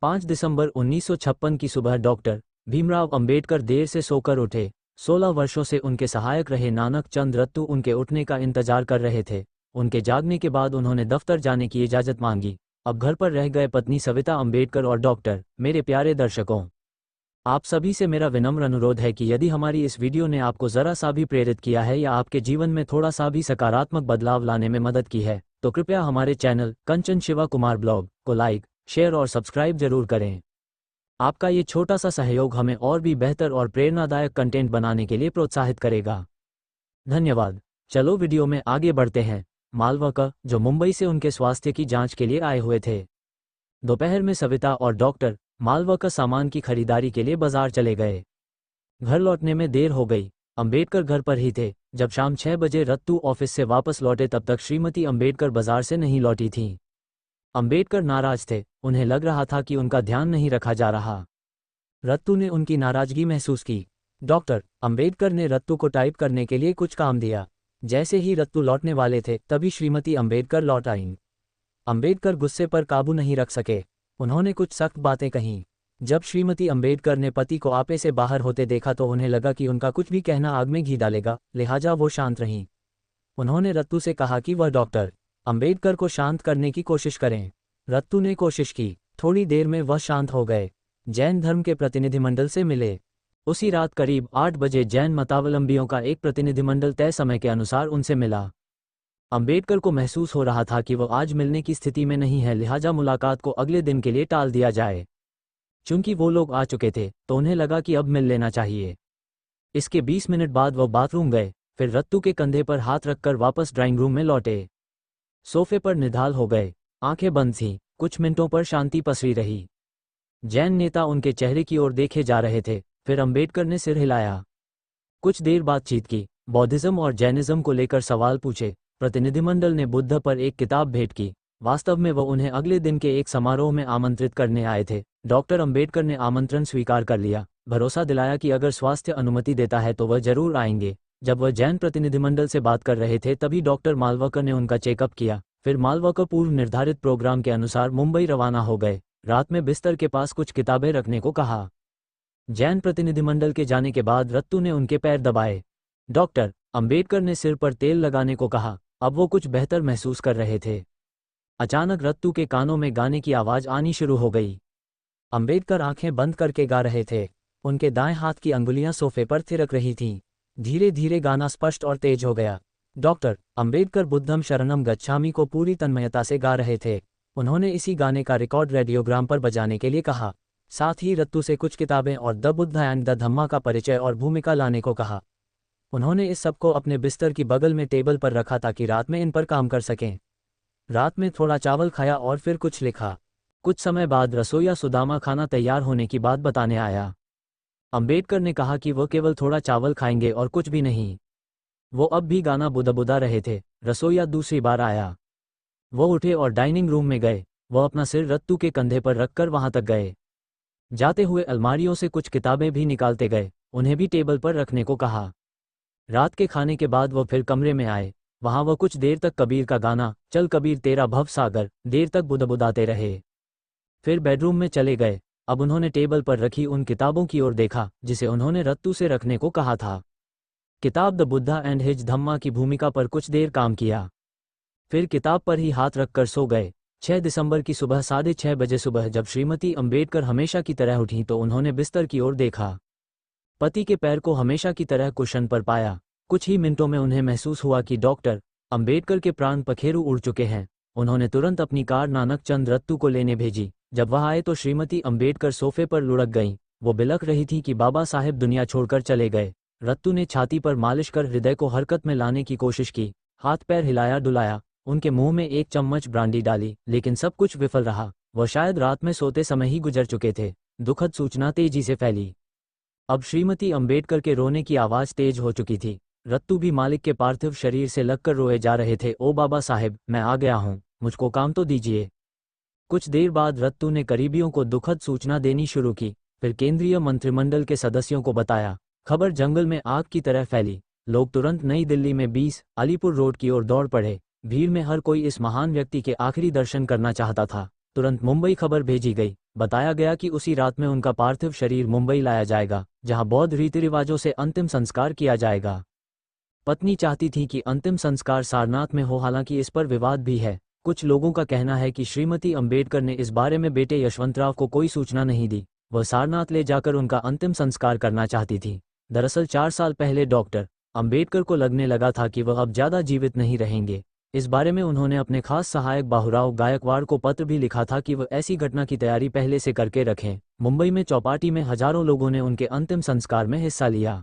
5 दिसंबर 1956 की सुबह डॉक्टर भीमराव अंबेडकर देर से सोकर उठे। 16 वर्षों से उनके सहायक रहे नानक चंद रत्तू उनके उठने का इंतजार कर रहे थे। उनके जागने के बाद उन्होंने दफ्तर जाने की इजाज़त मांगी। अब घर पर रह गए पत्नी सविता अंबेडकर और डॉक्टर। मेरे प्यारे दर्शकों, आप सभी से मेरा विनम्र अनुरोध है कि यदि हमारी इस वीडियो ने आपको ज़रा सा भी प्रेरित किया है या आपके जीवन में थोड़ा सा भी सकारात्मक बदलाव लाने में मदद की है, तो कृपया हमारे चैनल कंचन शिवा कुमार ब्लॉग को लाइक, शेयर और सब्सक्राइब जरूर करें। आपका ये छोटा सा सहयोग हमें और भी बेहतर और प्रेरणादायक कंटेंट बनाने के लिए प्रोत्साहित करेगा। धन्यवाद। चलो वीडियो में आगे बढ़ते हैं। मालवकर, जो मुंबई से उनके स्वास्थ्य की जांच के लिए आए हुए थे। दोपहर में सविता और डॉक्टर मालवकर सामान की खरीदारी के लिए बाजार चले गए। घर लौटने में देर हो गई। अंबेडकर घर पर ही थे। जब शाम 6 बजे रत्तू ऑफिस से वापस लौटे तब तक श्रीमती अंबेडकर बाजार से नहीं लौटी थीं। अंबेडकर नाराज थे। उन्हें लग रहा था कि उनका ध्यान नहीं रखा जा रहा। रत्तू ने उनकी नाराजगी महसूस की। डॉक्टर अंबेडकर ने रत्तू को टाइप करने के लिए कुछ काम दिया। जैसे ही रत्तू लौटने वाले थे तभी श्रीमती अंबेडकर लौट आईं। अंबेडकर गुस्से पर काबू नहीं रख सके। उन्होंने कुछ सख्त बातें कहीं। जब श्रीमती अंबेडकर ने पति को आपे से बाहर होते देखा तो उन्हें लगा कि उनका कुछ भी कहना आग में घी डालेगा, लिहाजा वो शांत रहीं। उन्होंने रत्तू से कहा कि वह डॉक्टर अंबेडकर को शांत करने की कोशिश करें। रत्तू ने कोशिश की। थोड़ी देर में वह शांत हो गए। जैन धर्म के प्रतिनिधिमंडल से मिले। उसी रात करीब 8 बजे जैन मतावलंबियों का एक प्रतिनिधिमंडल तय समय के अनुसार उनसे मिला। अंबेडकर को महसूस हो रहा था कि वह आज मिलने की स्थिति में नहीं है, लिहाजा मुलाकात को अगले दिन के लिए टाल दिया जाए। चूंकि वो लोग आ चुके थे तो उन्हें लगा कि अब मिल लेना चाहिए। इसके 20 मिनट बाद वह बाथरूम गए, फिर रत्तू के कंधे पर हाथ रखकर वापस ड्राइंग रूम में लौटे। सोफे पर निढाल हो गए। आंखें बंद थीं। कुछ मिनटों पर शांति पसरी रही। जैन नेता उनके चेहरे की ओर देखे जा रहे थे। फिर अंबेडकर ने सिर हिलाया। कुछ देर बातचीत की। बौद्धिज्म और जैनिज्म को लेकर सवाल पूछे। प्रतिनिधिमंडल ने बुद्ध पर एक किताब भेंट की। वास्तव में वह उन्हें अगले दिन के एक समारोह में आमंत्रित करने आए थे। डॉक्टर अंबेडकर ने आमंत्रण स्वीकार कर लिया। भरोसा दिलाया कि अगर स्वास्थ्य अनुमति देता है तो वह जरूर आएंगे। जब वह जैन प्रतिनिधिमंडल से बात कर रहे थे तभी डॉक्टर मालवकर ने उनका चेकअप किया। फिर मालवकर पूर्व निर्धारित प्रोग्राम के अनुसार मुंबई रवाना हो गए। रात में बिस्तर के पास कुछ किताबें रखने को कहा। जैन प्रतिनिधिमंडल के जाने के बाद रत्तू ने उनके पैर दबाए। डॉक्टर अंबेडकर ने सिर पर तेल लगाने को कहा। अब वो कुछ बेहतर महसूस कर रहे थे। अचानक रत्तू के कानों में गाने की आवाज आनी शुरू हो गई। अंबेडकर आंखें बंद करके गा रहे थे। उनके दाएं हाथ की अंगुलियां सोफे पर थिरक रही थीं। धीरे धीरे गाना स्पष्ट और तेज हो गया। डॉक्टर अंबेडकर बुद्धम शरणम गच्छामि को पूरी तन्मयता से गा रहे थे। उन्होंने इसी गाने का रिकॉर्ड रेडियोग्राम पर बजाने के लिए कहा। साथ ही रत्तू से कुछ किताबें और द बुद्ध एंड द धम्मा का परिचय और भूमिका लाने को कहा। उन्होंने इस सब को अपने बिस्तर की बगल में टेबल पर रखा ताकि रात में इन पर काम कर सकें। रात में थोड़ा चावल खाया और फिर कुछ लिखा। कुछ समय बाद रसोइया सुदामा खाना तैयार होने की बात बताने आया। अंबेडकर ने कहा कि वह केवल थोड़ा चावल खाएंगे और कुछ भी नहीं। वो अब भी गाना बुदा रहे थे। रसोइया दूसरी बार आया। वो उठे और डाइनिंग रूम में गए। वह अपना सिर रत्तू के कंधे पर रखकर वहां तक गए। जाते हुए अलमारियों से कुछ किताबें भी निकालते गए। उन्हें भी टेबल पर रखने को कहा। रात के खाने के बाद वह फिर कमरे में आए। वहां वह कुछ देर तक कबीर का गाना चल कबीर तेरा भव सागर देर तक बुदबुदाते रहे। फिर बेडरूम में चले गए। अब उन्होंने टेबल पर रखी उन किताबों की ओर देखा जिसे उन्होंने रत्तू से रखने को कहा था। किताब द बुद्धा एंड हिज धम्मा की भूमिका पर कुछ देर काम किया। फिर किताब पर ही हाथ रखकर सो गए। 6 दिसंबर की सुबह 6:30 बजे सुबह जब श्रीमती अंबेडकर हमेशा की तरह उठी तो उन्होंने बिस्तर की ओर देखा। पति के पैर को हमेशा की तरह कुशन पर पाया। कुछ ही मिनटों में उन्हें महसूस हुआ कि डॉक्टर अंबेडकर के प्राण पखेरु उड़ चुके हैं। उन्होंने तुरंत अपनी कार नानक चंद रत्तू को लेने भेजी। जब वह आए तो श्रीमती अंबेडकर सोफे पर लुढ़क गईं। वो बिलख रही थी कि बाबा साहेब दुनिया छोड़कर चले गए। रत्तू ने छाती पर मालिश कर हृदय को हरकत में लाने की कोशिश की। हाथ पैर हिलाया डुलाया। उनके मुंह में एक चम्मच ब्रांडी डाली, लेकिन सब कुछ विफल रहा। वह शायद रात में सोते समय ही गुजर चुके थे। दुखद सूचना तेजी से फैली। अब श्रीमती अंबेडकर के रोने की आवाज तेज हो चुकी थी। रत्तू भी मालिक के पार्थिव शरीर से लगकर रोए जा रहे थे। ओ बाबा साहेब, मैं आ गया हूँ, मुझको काम तो दीजिए। कुछ देर बाद रत्तू ने करीबियों को दुखद सूचना देनी शुरू की। फिर केंद्रीय मंत्रिमंडल के सदस्यों को बताया। खबर जंगल में आग की तरह फैली। लोग तुरंत नई दिल्ली में 20 अलीपुर रोड की ओर दौड़ पड़े। भीड़ में हर कोई इस महान व्यक्ति के आखिरी दर्शन करना चाहता था। तुरंत मुंबई खबर भेजी गई। बताया गया कि उसी रात में उनका पार्थिव शरीर मुंबई लाया जाएगा, जहां बौद्ध रीति रिवाजों से अंतिम संस्कार किया जाएगा। पत्नी चाहती थी कि अंतिम संस्कार सारनाथ में हो, हालांकि इस पर विवाद भी है। कुछ लोगों का कहना है कि श्रीमती अंबेडकर ने इस बारे में बेटे यशवंतराव को कोई सूचना नहीं दी। वह सारनाथ ले जाकर उनका अंतिम संस्कार करना चाहती थी। दरअसल 4 साल पहले डॉक्टर अंबेडकर को लगने लगा था कि वह अब ज़्यादा जीवित नहीं रहेंगे। इस बारे में उन्होंने अपने खास सहायक बाबूराव गायकवाड़ को पत्र भी लिखा था कि वह ऐसी घटना की तैयारी पहले से करके रखें। मुंबई में चौपाटी में हजारों लोगों ने उनके अंतिम संस्कार में हिस्सा लिया।